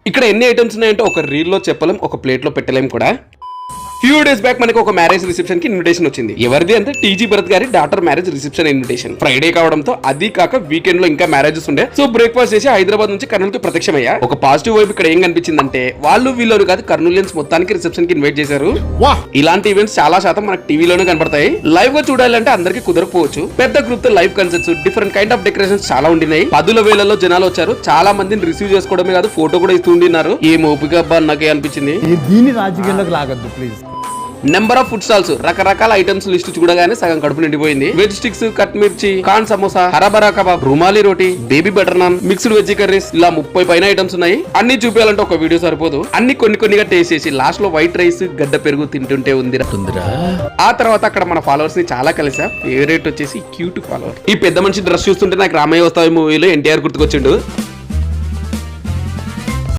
ఇక్కడ ఎన్ని ఐటమ్స్ ఉన్నాయంటే ఒక రీల్లో చెప్పలేం, ఒక ప్లేట్ లో పెట్టలేం కూడా. ఫ్యూ డేస్ బ్యాక్ మనకి ఒక మ్యారేజ్ రిసెప్షన్ కి ఇన్విటేషన్ వచ్చింది. ఎవరిది అంటే టీజీ భరత్ గారి daughter marriage reception invitation. Friday కావడంతో అది కాక వీకెండ్ లో ఇంకా మ్యారేజెస్ ఉండే. సో బ్రేక్ఫాస్ట్ చేసి హైదరాబాద్ నుంచి కర్నూలుకి ప్రత్యక్షమయ్యా. ఒక పాజిటివ్ వైపు ఇక్కడ ఏం కనిపించిందంటే వాళ్ళు వీళ్ళు కాదు, కర్నూలియన్స్ మొత్తానికి రిసెప్షన్ కి ఇన్వైట్ చేశారు. ఇలాంటి ఈవెంట్స్ చాలా శాతం మనకి టీవీలోనే కనపడతాయి. లైవ్ గా చూడాలంటే అందరికి కుదరకపోవచ్చు. పెద్ద గ్రూప్ తో live concerts, different kind of decorations చాలా ఉండినాయి. 10,000 వేలలో జనాలు వచ్చారు. చాలా మందిని రిసీవ్ చేసుకోవడమే కాదు, ఫోటో కూడా ఇస్తుండినారు. ఏం ఓపిక అబ్బా నాకే అనిపించింది. దీన్ని రాజకీయాల్లోకి లాగద్దు please. Number of food stalls, రకరకాల ఐటమ్స్ లిస్ట్ చూడగానే సగం కడుపు నిండిపోయింది. Veg sticks, cut mirchi, corn samosa, hara bara kebab, rumali roti, baby butter naan, mixed veg curries, ఇలా 30 పైన ఐటమ్స్ ఉన్నాయి. అన్ని చూపించాలంటే ఒక వీడియో సరిపోదు. అన్ని కొన్నిగా టేస్ట్ చేసి లాస్ట్ లో వైట్ రైస్, గడ్డ పెరుగు తింటుంటే ఉందిరా. ఆ తర్వాత అక్కడ మన ఫాలోవర్స్ ని చాలా కలిసా. ఫేవరెట్ వచ్చేసి క్యూట్ ఫాలోవర్. ఈ పెద్ద మనిషి డ్రెస్ చూస్తుంటే నాకు రామయ్య వస్తాయి మూవీలో ఎన్టీఆర్ గుర్తుకొచ్చిండు.